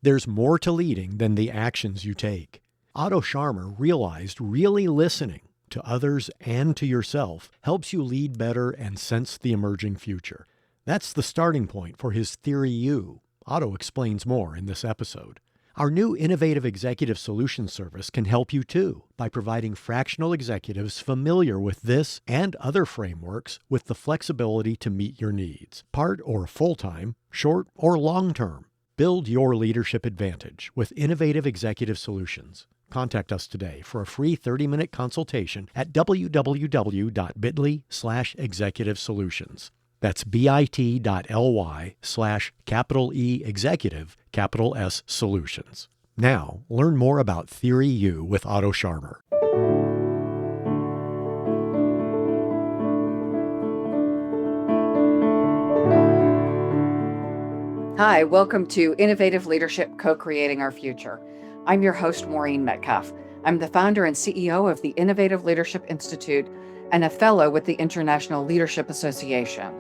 There's more to leading than the actions you take. Otto Scharmer realized really listening to others and to yourself helps you lead better and sense the emerging future. That's the starting point for his Theory U. Otto explains more in this episode. Our new innovative executive solutions service can help you too by providing fractional executives familiar with this and other frameworks with the flexibility to meet your needs, part or full-time, short or long-term. Build your leadership advantage with innovative executive solutions. Contact us today for a free 30-minute consultation at www.bit.ly/executive solutions. That's bit.ly/E executive, S solutions. Now, learn more about Theory U with Otto Scharmer. Hi, welcome to Innovative Leadership, Co-Creating Our Future. I'm your host, Maureen Metcalf. I'm the founder and CEO of the Innovative Leadership Institute and a fellow with the International Leadership Association.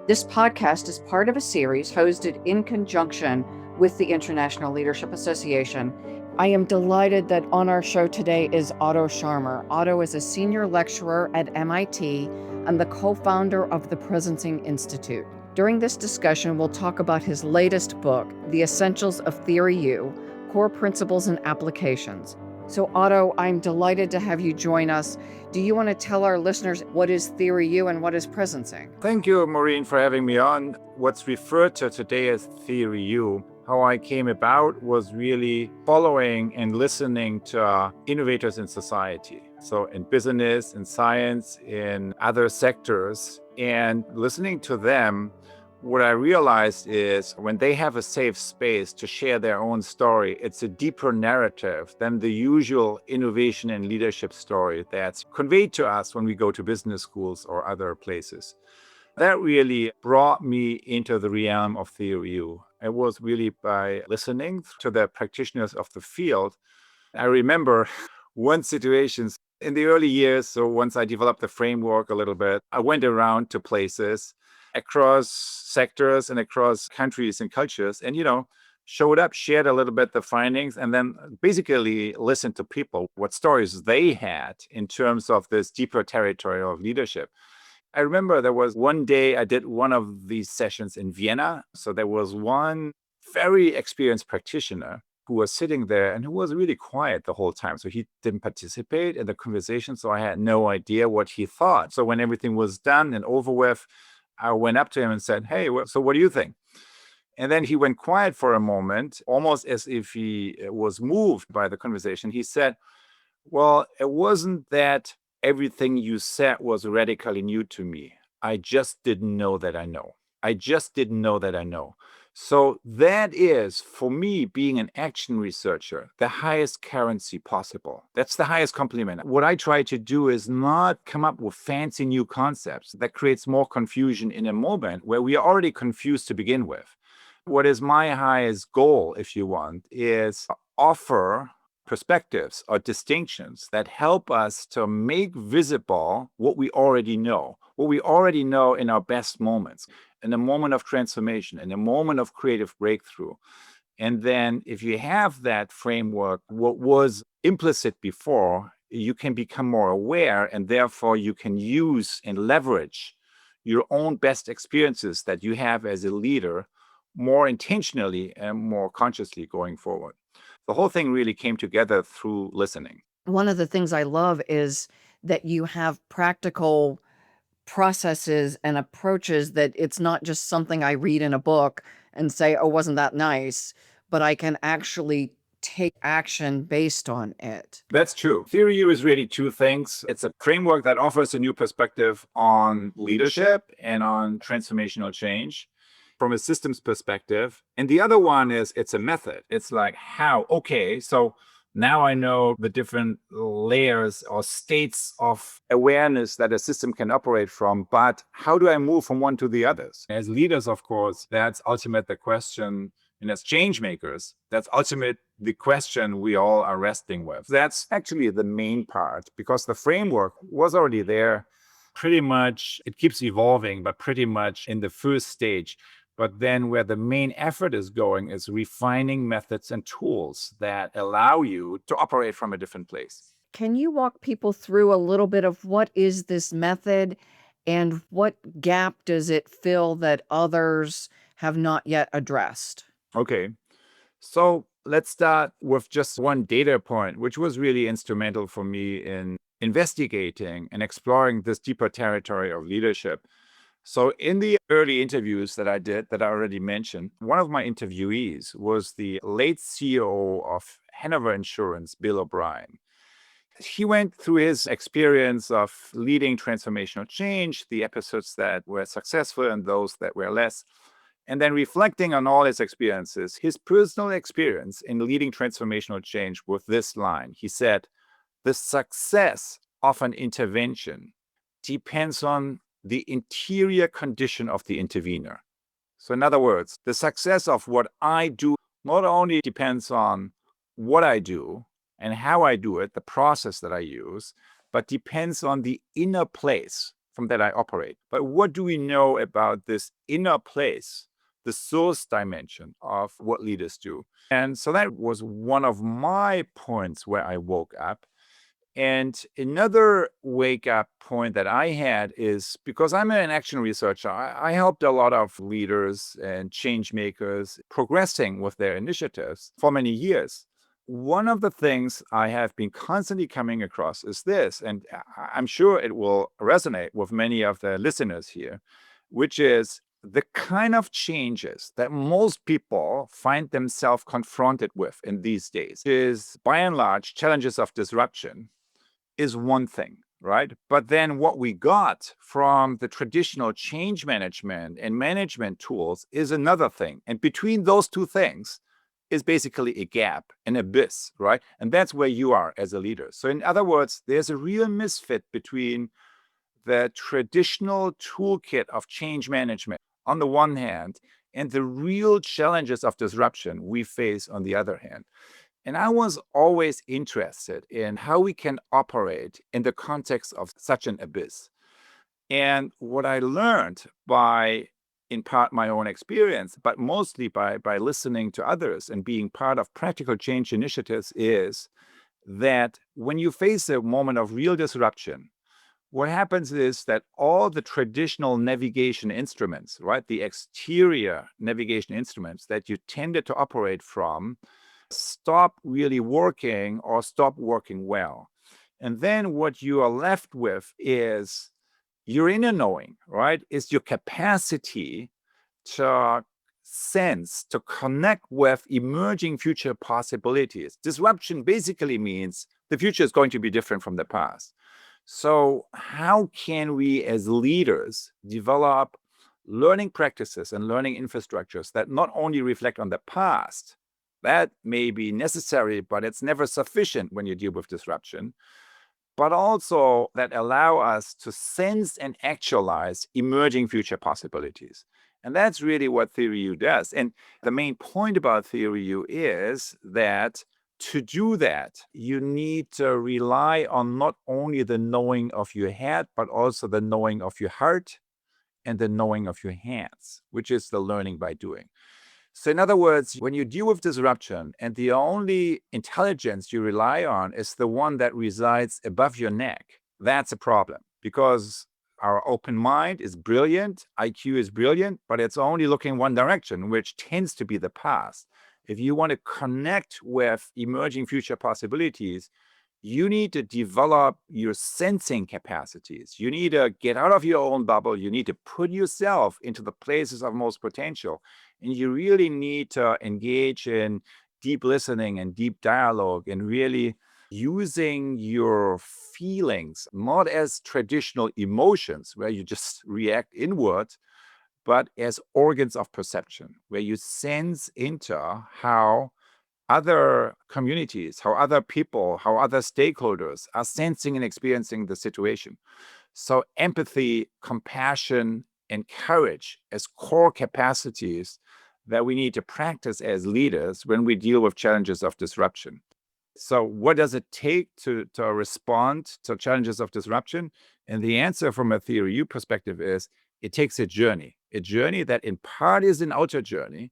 This podcast is part of a series hosted in conjunction with the International Leadership Association. I am delighted that on our show today is Otto Scharmer. Otto is a senior lecturer at MIT and the co-founder of the Presencing Institute. During this discussion, we'll talk about his latest book, The Essentials of Theory U, Core Principles and Applications. So Otto, I'm delighted to have you join us. Do you want to tell our listeners what is Theory U and what is Presencing? Thank you, Maureen, for having me on. What's referred to today as Theory U, how I came about was really following and listening to innovators in society. So in business, in science, in other sectors, and listening to them, what I realized is when they have a safe space to share their own story, it's a deeper narrative than the usual innovation and leadership story that's conveyed to us when we go to business schools or other places. That really brought me into the realm of Theory U. It was really by listening to the practitioners of the field. I remember one situation in the early years. So once I developed the framework a little bit, I went around to places across sectors and across countries and cultures and, showed up, shared a little bit the findings, and then basically listened to people, what stories they had in terms of this deeper territory of leadership. I remember there was one day I did one of these sessions in Vienna. So there was one very experienced practitioner who was sitting there and who was really quiet the whole time. So he didn't participate in the conversation. So I had no idea what he thought. So when everything was done and over with, I went up to him and said, "Hey, so what do you think?" And then he went quiet for a moment, almost as if he was moved by the conversation. He said, "Well, it wasn't that everything you said was radically new to me. I just didn't know that I know. I just didn't know that I know." So that is, for me, being an action researcher, the highest currency possible. That's the highest compliment. What I try to do is not come up with fancy new concepts that creates more confusion in a moment where we are already confused to begin with. What is my highest goal, if you want, is offer perspectives or distinctions that help us to make visible what we already know in our best moments, in a moment of transformation, in a moment of creative breakthrough. And then if you have that framework, what was implicit before, you can become more aware, and therefore you can use and leverage your own best experiences that you have as a leader more intentionally and more consciously going forward. The whole thing really came together through listening. One of the things I love is that you have practical processes and approaches, that it's not just something I read in a book and say, "Oh, wasn't that nice?" but I can actually take action based on it. That's true. Theory U is really two things. It's a framework that offers a new perspective on leadership and on transformational change from a systems perspective. And the other one is it's a method. It's like, how? Okay, so now I know the different layers or states of awareness that a system can operate from, but how do I move from one to the others? As leaders, of course, that's ultimate the question. And as change makers, that's ultimate the question we all are wrestling with. That's actually the main part, because the framework was already there. Pretty much, it keeps evolving, but pretty much in the first stage. But then where the main effort is going is refining methods and tools that allow you to operate from a different place. Can you walk people through a little bit of what is this method and what gap does it fill that others have not yet addressed? Okay. So let's start with just one data point, which was really instrumental for me in investigating and exploring this deeper territory of leadership. So, in the early interviews that I did, that I already mentioned, one of my interviewees was the late CEO of Hanover Insurance, Bill O'Brien. He went through his experience of leading transformational change, the episodes that were successful and those that were less. And then reflecting on all his experiences, his personal experience in leading transformational change with this line. He said, the success of an intervention depends on the interior condition of the intervener. So, in other words, the success of what I do not only depends on what I do and how I do it, the process that I use, but depends on the inner place from that I operate. But what do we know about this inner place, the source dimension of what leaders do? And so that was one of my points where I woke up. And another wake up point that I had is because I'm an action researcher, I helped a lot of leaders and change makers progressing with their initiatives for many years. One of the things I have been constantly coming across is this, and I'm sure it will resonate with many of the listeners here, which is the kind of changes that most people find themselves confronted with in these days is by and large challenges of disruption is one thing, right? But then what we got from the traditional change management and management tools is another thing. And between those two things is basically a gap, an abyss, right? And that's where you are as a leader. So, in other words, there's a real misfit between the traditional toolkit of change management on the one hand and the real challenges of disruption we face on the other hand. And I was always interested in how we can operate in the context of such an abyss. And what I learned by, in part, my own experience, but mostly by listening to others and being part of practical change initiatives is that when you face a moment of real disruption, what happens is that all the traditional navigation instruments, right, the exterior navigation instruments that you tended to operate from, stop really working or stop working well. And then what you are left with is your inner knowing, right? Is your capacity to sense, to connect with emerging future possibilities. Disruption basically means the future is going to be different from the past. So, how can we as leaders develop learning practices and learning infrastructures that not only reflect on the past, that may be necessary, but it's never sufficient when you deal with disruption, but also that allow us to sense and actualize emerging future possibilities. And that's really what Theory U does. And the main point about Theory U is that to do that, you need to rely on not only the knowing of your head, but also the knowing of your heart and the knowing of your hands, which is the learning by doing. So, in other words, when you deal with disruption and the only intelligence you rely on is the one that resides above your neck, that's a problem because our open mind is brilliant, IQ is brilliant, but it's only looking one direction, which tends to be the past. If you want to connect with emerging future possibilities, you need to develop your sensing capacities. You need to get out of your own bubble. You need to put yourself into the places of most potential. And you really need to engage in deep listening and deep dialogue and really using your feelings, not as traditional emotions where you just react inward, but as organs of perception, where you sense into how other communities, how other people, how other stakeholders are sensing and experiencing the situation. So, empathy, compassion, and courage as core capacities that we need to practice as leaders when we deal with challenges of disruption. So, what does it take to respond to challenges of disruption? And the answer from a Theory U perspective is it takes a journey. a journey that in part is an outer journey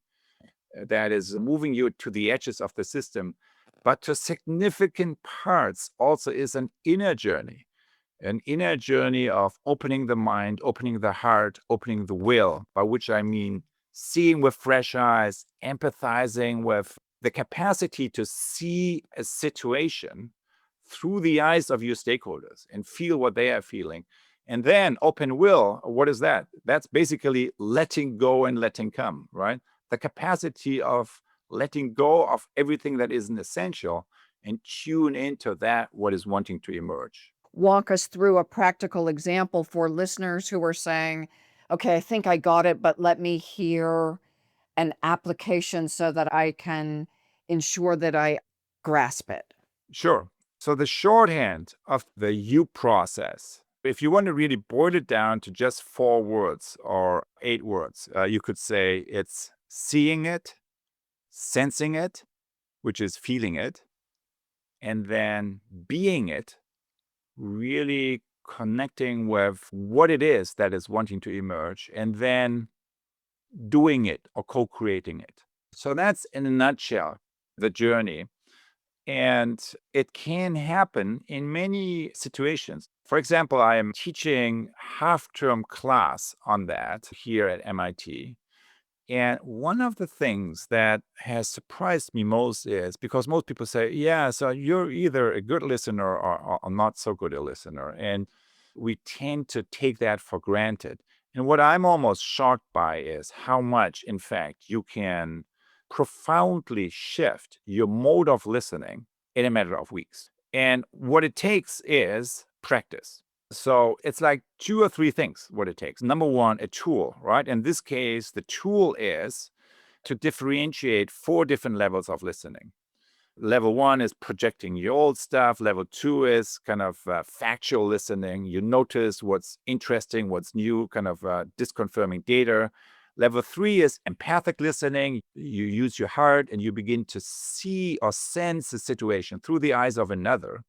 that is moving you to the edges of the system, but to significant parts also is an inner journey of opening the mind, opening the heart, opening the will, by which I mean seeing with fresh eyes, empathizing with the capacity to see a situation through the eyes of your stakeholders and feel what they are feeling. And then open will, what is that? That's basically letting go and letting come, right? The capacity of letting go of everything that isn't essential and tune into that what is wanting to emerge. Walk us through a practical example for listeners who are saying, okay, I think I got it, but let me hear an application so that I can ensure that I grasp it. Sure. So the shorthand of the you process, if you want to really boil it down to just 4 words or 8 words, you could say it's seeing it, sensing it, which is feeling it, and then being it, really connecting with what it is that is wanting to emerge, and then doing it or co-creating it. So that's in a nutshell the journey. And it can happen in many situations. For example, I am teaching half-term class on that here at MIT. And one of the things that has surprised me most is because most people say, yeah, so you're either a good listener or not so good a listener. And we tend to take that for granted. And what I'm almost shocked by is how much, in fact, you can profoundly shift your mode of listening in a matter of weeks. And what it takes is practice. So it's like 2 or 3 things what it takes. Number 1, a tool, right? In this case, the tool is to differentiate 4 different levels of listening. Level 1 is projecting your old stuff. Level 2 is kind of factual listening. You notice what's interesting, what's new, kind of disconfirming data. Level 3 is empathic listening. You use your heart and you begin to see or sense the situation through the eyes of another.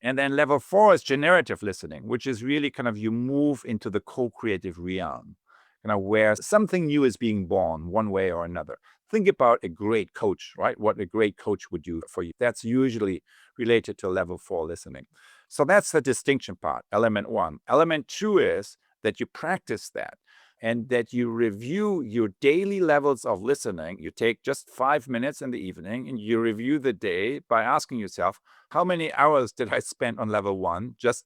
And then level 4 is generative listening, which is really kind of you move into the co-creative realm, kind of where something new is being born one way or another. Think about a great coach, right? What a great coach would do for you. That's usually related to level 4 listening. So that's the distinction part, element 1. Element 2 is that you practice that and that you review your daily levels of listening. You take just 5 minutes in the evening and you review the day by asking yourself, how many hours did I spend on level 1? Just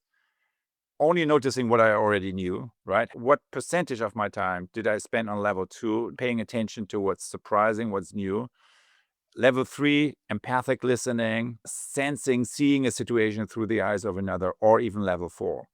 only noticing what I already knew, right? What percentage of my time did I spend on level 2, paying attention to what's surprising, what's new? Level 3, empathic listening, sensing, seeing a situation through the eyes of another, or even level 4.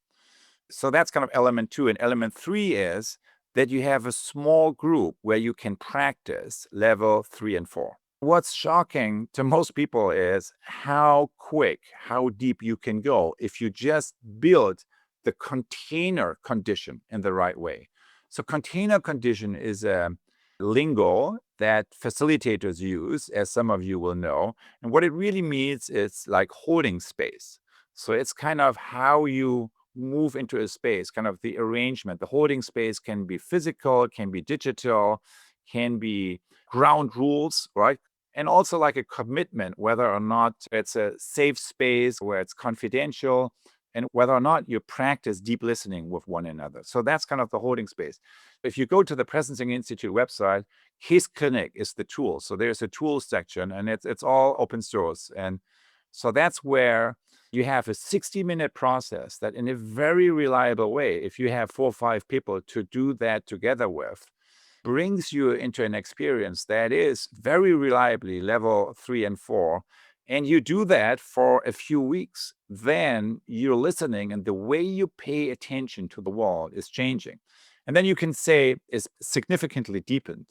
So that's kind of element 2. And element 3 is that you have a small group where you can practice level 3 and 4. What's shocking to most people is how quick, how deep you can go if you just build the container condition in the right way. So container condition is a lingo that facilitators use, as some of you will know. And what it really means is like holding space. So it's kind of how you move into a space, kind of the arrangement. The holding space can be physical, can be digital, can be ground rules, right? And also like a commitment, whether or not it's a safe space where it's confidential and whether or not you practice deep listening with one another. So that's kind of the holding space. If you go to the Presencing Institute website, His Clinic is the tool. So there's a tools section and it's all open source. And so that's where you have a 60-minute process that in a very reliable way, if you have 4 or 5 people to do that together with, brings you into an experience that is very reliably level 3 and 4. And you do that for a few weeks, then you're listening and the way you pay attention to the world is changing. And then you can say is significantly deepened.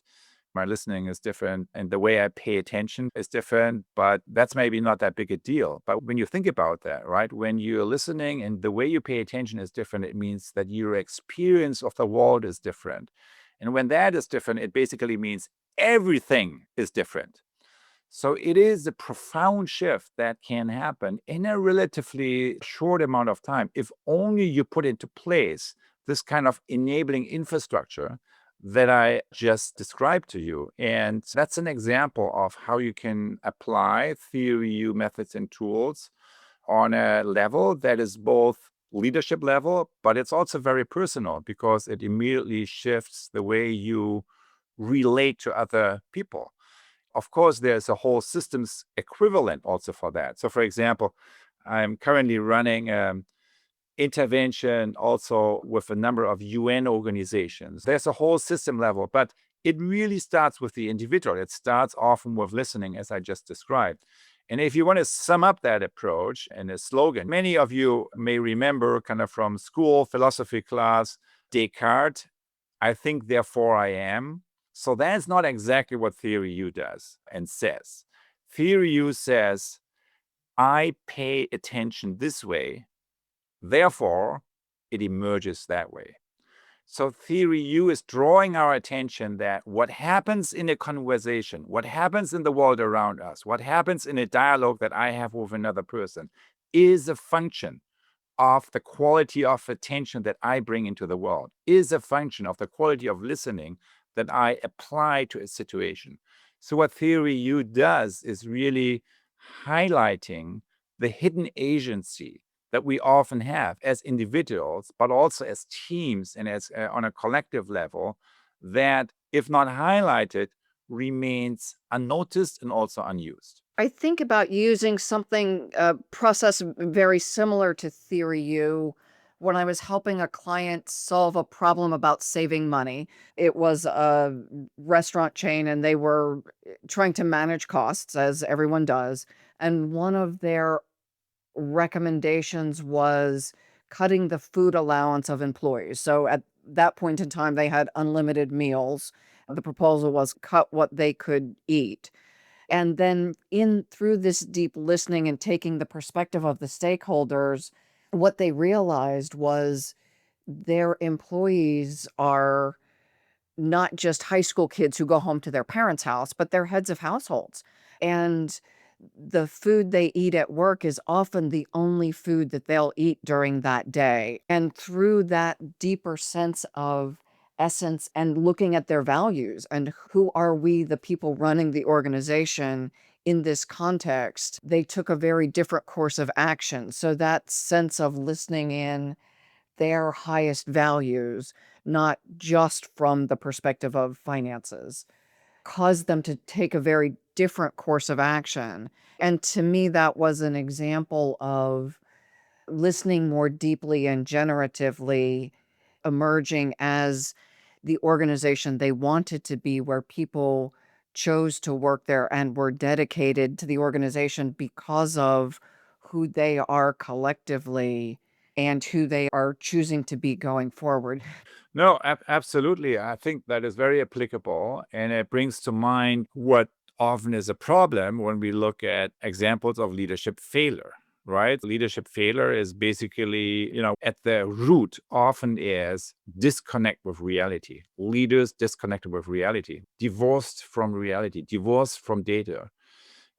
My listening is different and the way I pay attention is different, but that's maybe not that big a deal. But when you think about that, right, when you're listening and the way you pay attention is different, it means that your experience of the world is different. And when that is different, it basically means everything is different. So it is a profound shift that can happen in a relatively short amount of time if only you put into place this kind of enabling infrastructure that I just described to you. And that's an example of how you can apply theory U methods and tools on a level that is both leadership level, but it's also very personal because it immediately shifts the way you relate to other people. Of course, there's a whole systems equivalent also for that. So, for example, I'm currently running intervention also with a number of UN organizations. There's a whole system level, but it really starts with the individual. It starts often with listening, as I just described. And if you want to sum up that approach in a slogan, many of you may remember kind of from school philosophy class, Descartes, I think, therefore I am. So that's not exactly what Theory U does and says. Theory U says, I pay attention this way, therefore it emerges that way. So Theory U is drawing our attention that what happens in a conversation, what happens in the world around us, what happens in a dialogue that I have with another person is a function of the quality of attention that I bring into the world, is a function of the quality of listening that I apply to a situation. So what Theory U does is really highlighting the hidden agency that we often have as individuals, but also as teams and as on a collective level, that, if not highlighted, remains unnoticed and also unused. I think about using something, a process very similar to Theory U when I was helping a client solve a problem about saving money. It was a restaurant chain and they were trying to manage costs, as everyone does. And one of their recommendations was cutting the food allowance of employees. So at that point in time, they had unlimited meals. The proposal was cut what they could eat. And then in through this deep listening and taking the perspective of the stakeholders, what they realized was their employees are not just high school kids who go home to their parents' house, but they're heads of households. And the food they eat at work is often the only food that they'll eat during that day. And through that deeper sense of essence and looking at their values and who are we, the people running the organization in this context, they took a very different course of action. So that sense of listening in their highest values, not just from the perspective of finances, caused them to take a very different course of action. And to me, that was an example of listening more deeply and generatively emerging as the organization they wanted to be, where people chose to work there and were dedicated to the organization because of who they are collectively and who they are choosing to be going forward. No, absolutely. I think that is very applicable. And it brings to mind what often is a problem when we look at examples of leadership failure, right? Leadership failure is basically, at the root often is disconnect with reality. Leaders disconnected with reality, divorced from reality, divorced from data,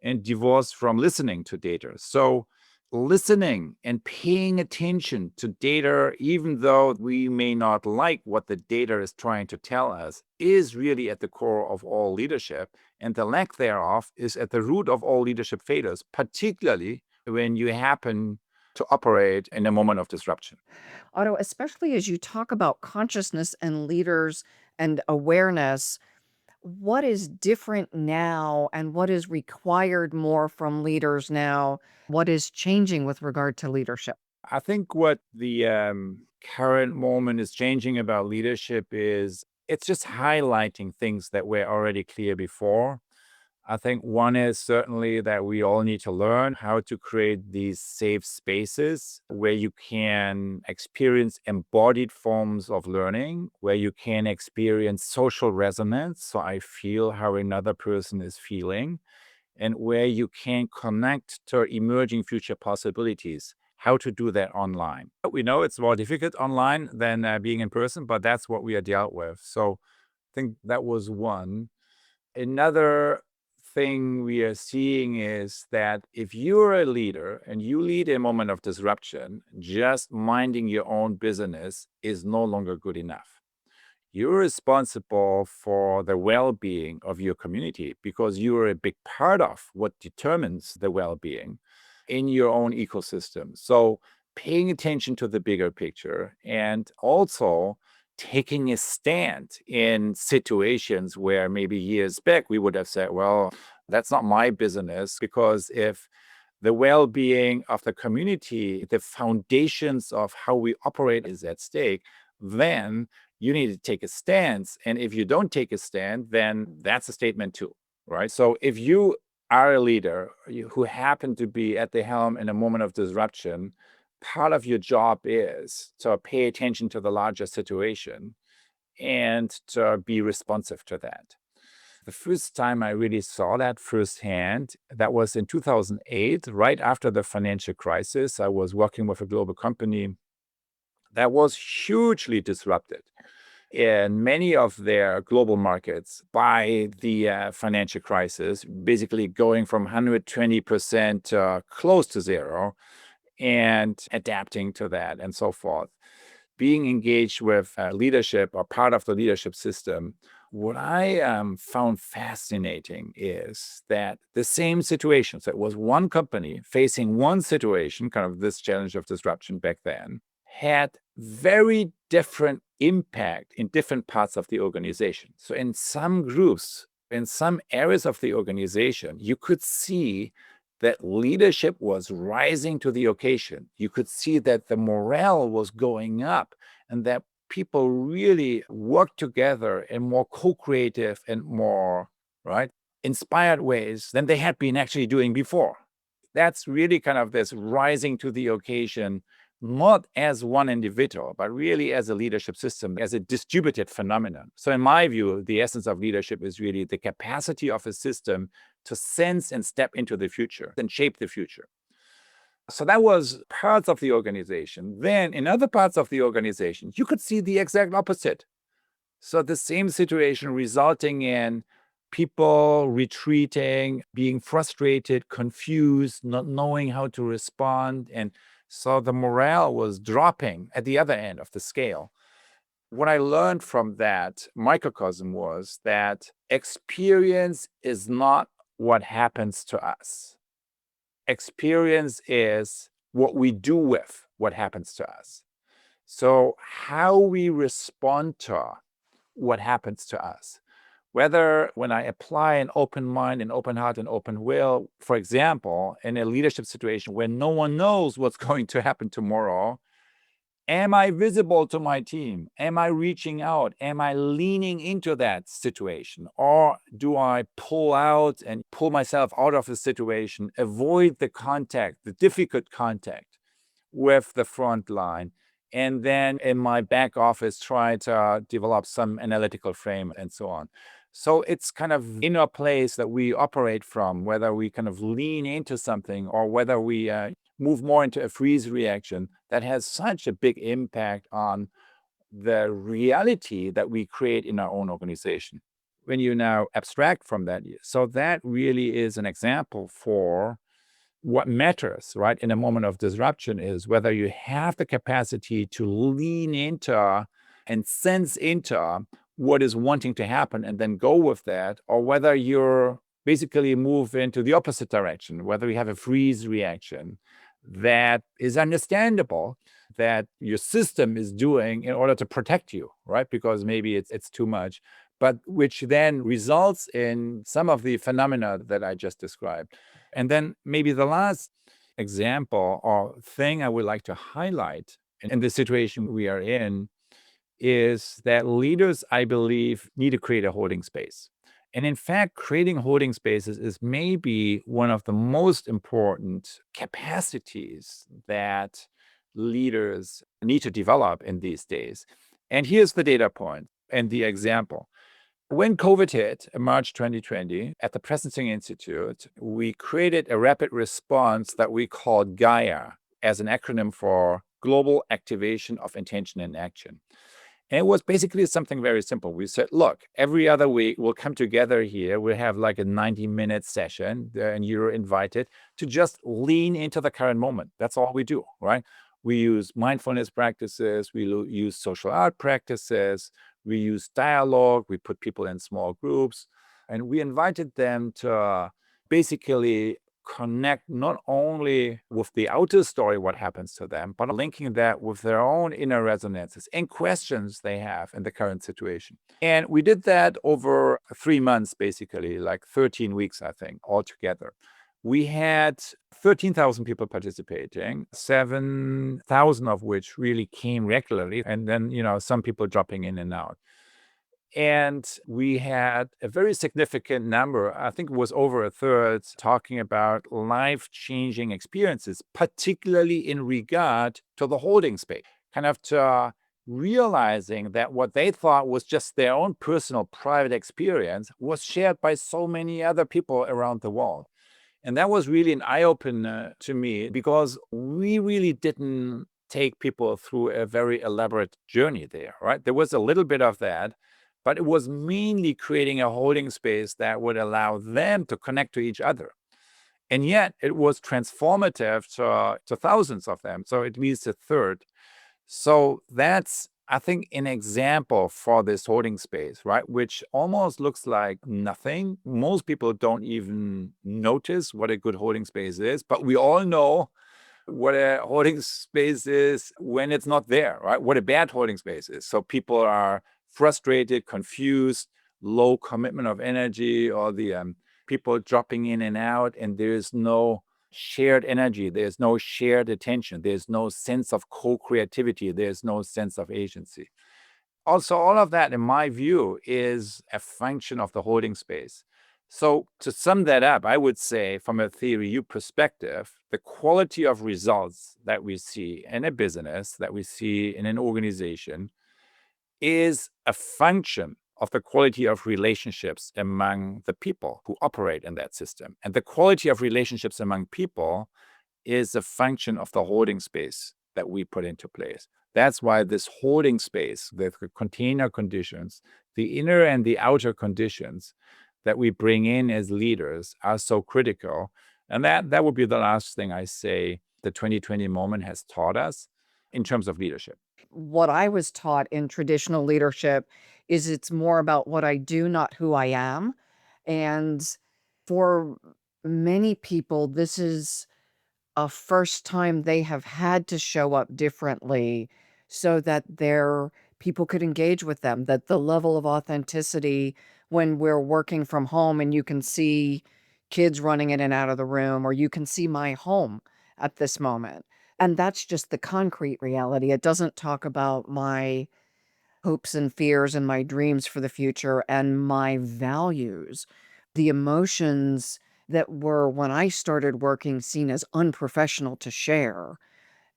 and divorced from listening to data. So listening and paying attention to data, even though we may not like what the data is trying to tell us, is really at the core of all leadership. And the lack thereof is at the root of all leadership failures, particularly when you happen to operate in a moment of disruption. Otto, especially as you talk about consciousness and leaders and awareness, what is different now and what is required more from leaders now? What is changing with regard to leadership? I think what the current moment is changing about leadership is it's just highlighting things that were already clear before. I think one is certainly that we all need to learn how to create these safe spaces where you can experience embodied forms of learning, where you can experience social resonance. So I feel how another person is feeling, and where you can connect to emerging future possibilities. How to do that online. We know it's more difficult online than being in person, but that's what we are dealt with. So I think that was one. Another thing we are seeing is that if you're a leader and you lead a moment of disruption, just minding your own business is no longer good enough. you're responsible for the well-being of your community because you are a big part of what determines the well-being in your own ecosystem. So paying attention to the bigger picture and also taking a stand in situations where maybe years back we would have said, well, that's not my business, because if the well-being of the community, the foundations of how we operate is at stake, then you need to take a stance. And if you don't take a stand, then that's a statement too, right? So if you are a leader who happen to be at the helm in a moment of disruption, part of your job is to pay attention to the larger situation and to be responsive to that. The first time I really saw that firsthand, that was in 2008, right after the financial crisis. I was working with a global company that was hugely disrupted in many of their global markets by the financial crisis, basically going from 120% close to zero and adapting to that and so forth. Being engaged with leadership or part of the leadership system, what I found fascinating is that the same situation, so it was one company facing one situation, kind of this challenge of disruption back then, had very different impact in different parts of the organization. So in some groups, in some areas of the organization, you could see that leadership was rising to the occasion. You could see that the morale was going up and that people really worked together in more co-creative and more, right, inspired ways than they had been actually doing before. That's really kind of this rising to the occasion, not as one individual, but really as a leadership system, as a distributed phenomenon. So in my view, the essence of leadership is really the capacity of a system to sense and step into the future and shape the future. So that was parts of the organization. Then in other parts of the organization, you could see the exact opposite. So the same situation resulting in people retreating, being frustrated, confused, not knowing how to respond. And so the morale was dropping at the other end of the scale. What I learned from that microcosm was that experience is not what happens to us. Experience is what we do with what happens to us. So how we respond to what happens to us, whether when I apply an open mind, an open heart, an open will, for example, in a leadership situation where no one knows what's going to happen tomorrow, am I visible to my team? Am I reaching out? Am I leaning into that situation? Or do I pull out and pull myself out of the situation, avoid the contact, the difficult contact with the front line, and then in my back office try to develop some analytical frame and so on? So it's kind of inner place that we operate from, whether we kind of lean into something or whether we move more into a freeze reaction, that has such a big impact on the reality that we create in our own organization. When you now abstract from that, so that really is an example for what matters, right, in a moment of disruption is whether you have the capacity to lean into and sense into what is wanting to happen and then go with that, or whether you're basically move into the opposite direction, whether you have a freeze reaction that is understandable, that your system is doing in order to protect you, right? Because maybe it's too much, but which then results in some of the phenomena that I just described. And then maybe the last example or thing I would like to highlight in the situation we are in is that leaders, I believe, need to create a holding space. And in fact, creating holding spaces is maybe one of the most important capacities that leaders need to develop in these days. And here's the data point and the example. When COVID hit in March 2020, at the Presencing Institute, we created a rapid response that we called GAIA as an acronym for Global Activation of Intention and Action. And it was basically something very simple. We said, look, every other week we'll come together here. We'll have like a 90-minute session and you're invited to just lean into the current moment. That's all we do, right? We use mindfulness practices. We use social art practices. We used dialogue. We put people in small groups, and we invited them to basically connect not only with the outer story, what happens to them, but linking that with their own inner resonances and questions they have in the current situation. And we did that over 3 months, basically, like 13 weeks, I think, altogether. We had 13,000 people participating, 7,000 of which really came regularly, and then, some people dropping in and out. And we had a very significant number, I think it was over a third, talking about life-changing experiences, particularly in regard to the holding space, kind of to realizing that what they thought was just their own personal private experience was shared by so many other people around the world. And that was really an eye-opener to me, because we really didn't take people through a very elaborate journey there, right? There was a little bit of that, but it was mainly creating a holding space that would allow them to connect to each other. And yet it was transformative to thousands of them. So at least a third. So that's, I think, an example for this holding space, right? Which almost looks like nothing. Most people don't even notice what a good holding space is, but we all know what a holding space is when it's not there, right? What a bad holding space is. So people are frustrated, confused, low commitment of energy, or the people dropping in and out, and there's no shared energy, there's no shared attention, there's no sense of co-creativity, there's no sense of agency. Also, all of that, in my view, is a function of the holding space. So to sum that up, I would say from a theory U perspective, the quality of results that we see in a business, that we see in an organization, is a function of the quality of relationships among the people who operate in that system. And the quality of relationships among people is a function of the holding space that we put into place. That's why this holding space, the container conditions, the inner and the outer conditions that we bring in as leaders are so critical. And that would be the last thing I say the 2020 moment has taught us in terms of leadership. What I was taught in traditional leadership is it's more about what I do, not who I am. And for many people, this is a first time they have had to show up differently so that their people could engage with them, that the level of authenticity when we're working from home and you can see kids running in and out of the room, or you can see my home at this moment. And that's just the concrete reality. It doesn't talk about my hopes and fears and my dreams for the future and my values. The emotions that were, when I started working, seen as unprofessional to share.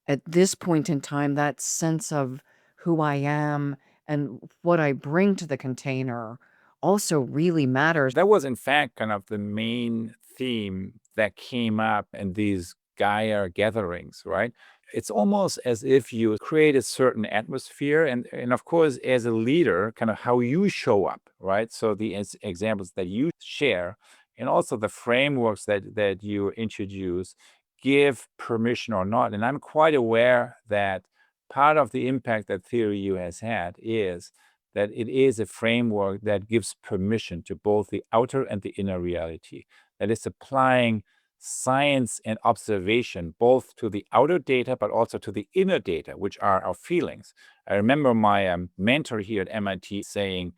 At this point in time, that sense of who I am and what I bring to the container also really matters. That was, in fact, kind of the main theme that came up in these Gaia gatherings, right? It's almost as if you create a certain atmosphere, and of course, as a leader, kind of how you show up, right? So the examples that you share, and also the frameworks that you introduce, give permission or not. And I'm quite aware that part of the impact that Theory U has had is that it is a framework that gives permission to both the outer and the inner reality, that is applying science and observation both to the outer data but also to the inner data, which are our feelings. I remember my mentor here at MIT saying,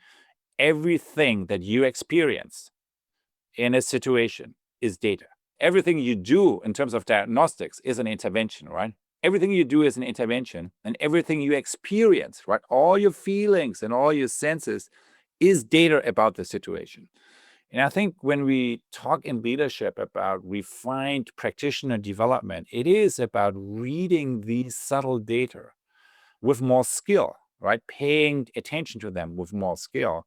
everything that you experience in a situation is data. Everything you do in terms of diagnostics is an intervention, right? Everything you do is an intervention, and everything you experience, right? All your feelings and all your senses is data about the situation. And I think when we talk in leadership about refined practitioner development, it is about reading these subtle data with more skill, right? Paying attention to them with more skill.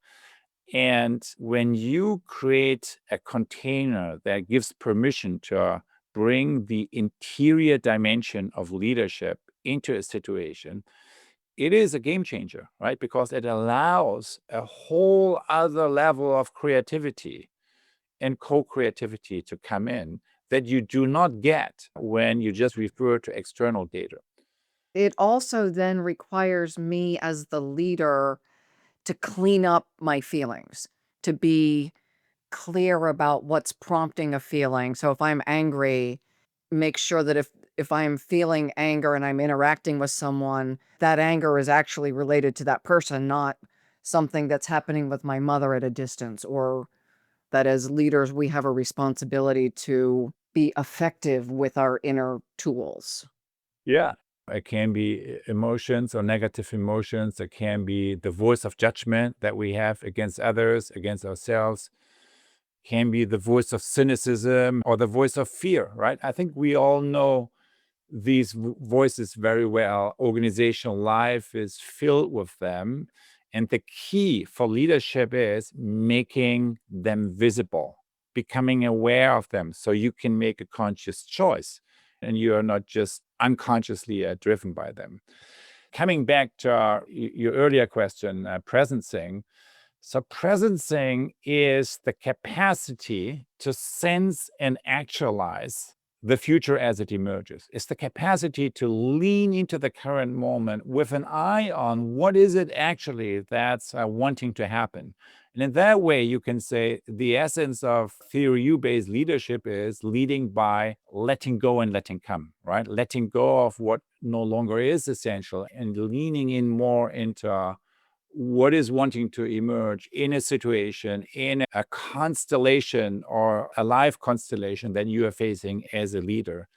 And when you create a container that gives permission to bring the interior dimension of leadership into a situation, it is a game changer, right? Because it allows a whole other level of creativity and co-creativity to come in that you do not get when you just refer to external data. It also then requires me as the leader to clean up my feelings, to be clear about what's prompting a feeling. So if I'm angry, make sure that if I'm feeling anger and I'm interacting with someone, that anger is actually related to that person, not something that's happening with my mother at a distance, or that as leaders, we have a responsibility to be effective with our inner tools. Yeah. It can be emotions or negative emotions. It can be the voice of judgment that we have against others, against ourselves. It can be the voice of cynicism or the voice of fear, right? I think we all know these voices very well. Organizational life is filled with them. And the key for leadership is making them visible, becoming aware of them so you can make a conscious choice and you are not just unconsciously driven by them. Coming back to your earlier question, presencing. So, presencing is the capacity to sense and actualize the future as it emerges. It's the capacity to lean into the current moment with an eye on what is it actually that's wanting to happen. And in that way, you can say the essence of theory U-based leadership is leading by letting go and letting come, right? Letting go of what no longer is essential and leaning in more into what is wanting to emerge in a situation, in a constellation or a life constellation that you are facing as a leader.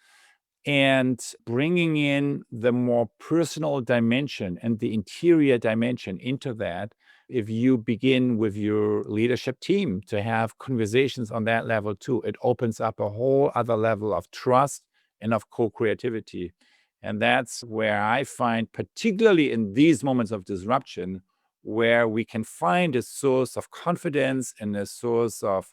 And bringing in the more personal dimension and the interior dimension into that. If you begin with your leadership team to have conversations on that level too, it opens up a whole other level of trust and of co-creativity. And that's where I find, particularly in these moments of disruption, where we can find a source of confidence and a source of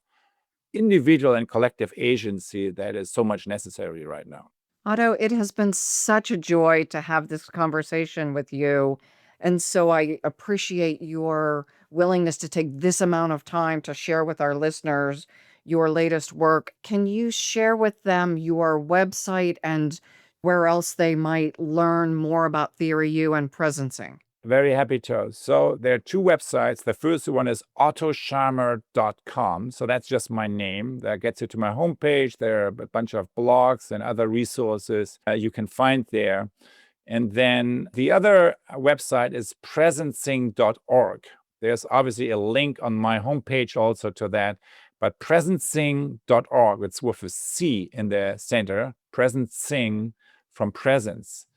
individual and collective agency that is so much necessary right now. Otto, it has been such a joy to have this conversation with you. And so I appreciate your willingness to take this amount of time to share with our listeners your latest work. Can you share with them your website and where else they might learn more about Theory U and presencing? Very happy to. So there are two websites. The first one is ottoscharmer.com. So that's just my name. That gets you to my homepage. There are a bunch of blogs and other resources you can find there. And then the other website is presencing.org. There's obviously a link on my homepage also to that. But presencing.org, it's with a C in the center, presencing from presence.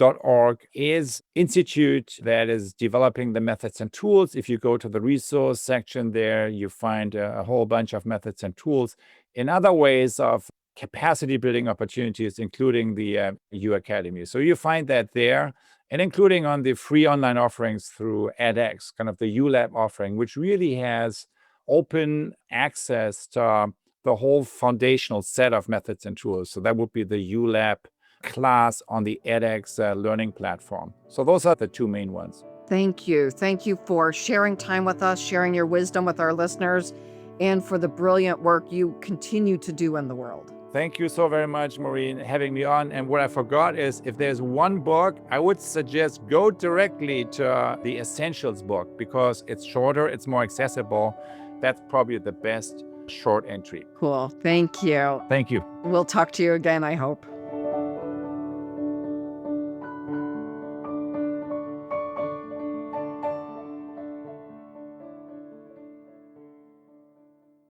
.org is institute that is developing the methods and tools. If you go to the resource section there, you find a whole bunch of methods and tools in other ways of capacity building opportunities, including the U Academy. So you find that there, and including on the free online offerings through edX, kind of the ULab offering, which really has open access to the whole foundational set of methods and tools. So that would be the ULab class on the edX learning platform. So those are the two main ones. Thank you. Thank you for sharing time with us, sharing your wisdom with our listeners, and for the brilliant work you continue to do in the world. Thank you so very much, Maureen, having me on. And what I forgot is, if there's one book, I would suggest go directly to the Essentials book because it's shorter, it's more accessible. That's probably the best short entry. Cool. Thank you. Thank you. We'll talk to you again, I hope.